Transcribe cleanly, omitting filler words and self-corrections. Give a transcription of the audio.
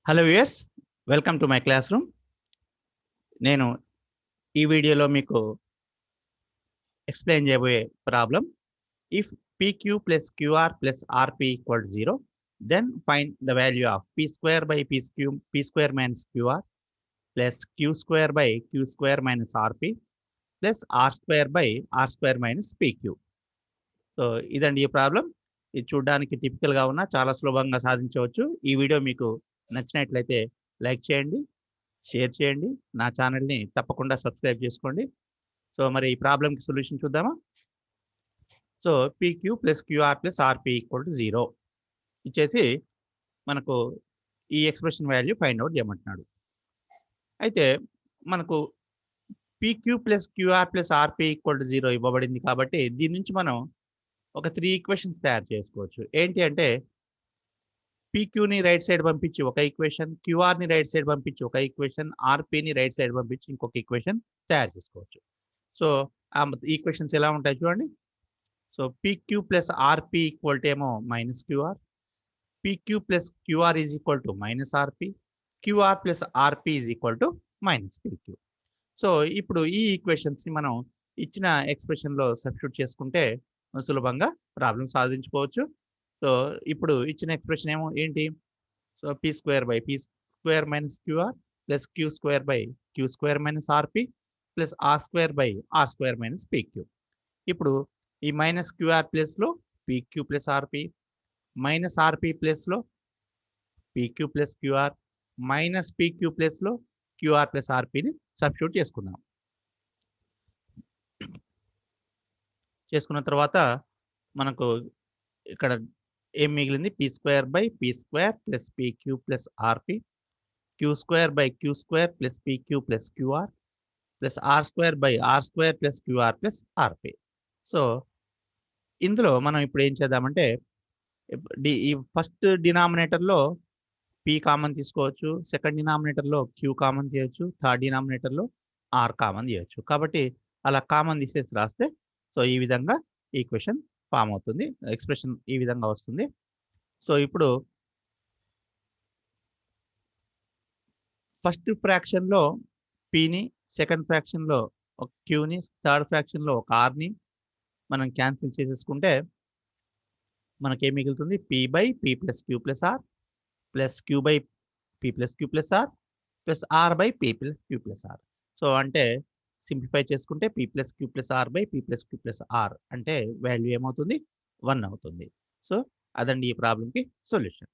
Hello viewers, welcome to my classroom. నేను ఈ వీడియోలో మీకు ఎక్స్ప్లెయిన్ చేయబోయే problem, if PQ plus QR plus RP equal 0, then find the value of P square by P square minus QR plus Q square by Q square minus RP plus R square by R square minus PQ. So ఇదండి ఈ problem. ఇది చూడడానికి టిపికల్గా ఉన్న చాలా సులభంగా సాధించవచ్చు. ఈ video మీకు నచ్చినట్లయితే లైక్ చేయండి, షేర్ చేయండి, నా ఛానల్ని తప్పకుండా సబ్స్క్రైబ్ చేసుకోండి. సో మరి ఈ ప్రాబ్లంకి సొల్యూషన్ చూద్దామా? So PQ plus QR plus RP equal to 0 ఇచ్చేసి మనకు ఈ ఎక్స్ప్రెషన్ వాల్యూ ఫైండ్ అవుట్ చేయమంటున్నాడు. అయితే మనకు PQ plus QR plus RP equal to 0 ఇవ్వబడింది కాబట్టి దీని నుంచి మనం ఒక 3 ఈక్వేషన్స్ తయారు చేసుకోవచ్చు. ఏంటి అంటే PQని రైట్ సైడ్ పంపించి ఒక ఈక్వేషన్, QRని రైట్ సైడ్ పంపించి ఒక ఈక్వేషన్, RPని రైట్ సైడ్ పంపించి ఇంకొక ఈక్వేషన్ తయారు చేసుకోవచ్చు. సో ఆ ఈక్వేషన్స్ ఎలా ఉంటాయి చూడండి. So PQ plus RP equal to ఏమో minus QR, PQ plus QR is equal to minus RP, QR plus RP is equal to minus PQ. So ఇప్పుడు ఈ ఈక్వేషన్స్ని మనం ఇచ్చిన ఎక్స్ప్రెషన్లో సబ్స్టిట్యూట్ చేసుకుంటే సులభంగా ప్రాబ్లం సాధించుకోవచ్చు. సో ఇప్పుడు ఇచ్చిన ఎక్స్ప్రెషన్ ఏమో ఏంటి? So P square by P square minus QR plus Q square by Q square minus RP plus R square by R square minus PQ. ఇప్పుడు ఈ మైనస్ QR ప్లేస్లో PQ plus RP, minus RP ప్లేస్లో PQ plus QR, minus PQ ప్లేస్లో QR plus RPని substitute చేసుకుందాం. చేసుకున్న తర్వాత మనకు ఇక్కడ ఏం మిగిలింది? P square by P square plus PQ plus RP, Q square by Q square plus PQ plus QR plus R square by R square plus QR plus RP. So ఇందులో మనం ఇప్పుడు ఏం చేద్దామంటే ఈ ఫస్ట్ డినామినేటర్లో P కామన్ తీసుకోవచ్చు, second డినామినేటర్లో Q common చేయొచ్చు, third డినామినేటర్లో R common చేయొచ్చు. కాబట్టి అలా కామన్ తీసేసి రాస్తే సో ఈ విధంగా ఈక్వేషన్ ఫామ్ అవుతుంది, ఎక్స్ప్రెషన్ ఈ విధంగా వస్తుంది. సో ఇప్పుడు ఫస్ట్ ఫ్రాక్షన్లో Pని, సెకండ్ ఫ్రాక్షన్లో ఒక Qని, థర్డ్ ఫ్రాక్షన్లో ఒక Rని మనం క్యాన్సిల్ చేసేసుకుంటే మనకేం మిగులుతుంది? P by P plus Q plus R plus Q by P plus Q plus R plus R by P plus Q plus R. So అంటే సింప్లిఫై చేసుకుంటే P plus Q plus R by P plus Q plus R అంటే value ఏమవుతుంది? 1 అవుతుంది. So అదండి ఈ ప్రాబ్లంకి solution.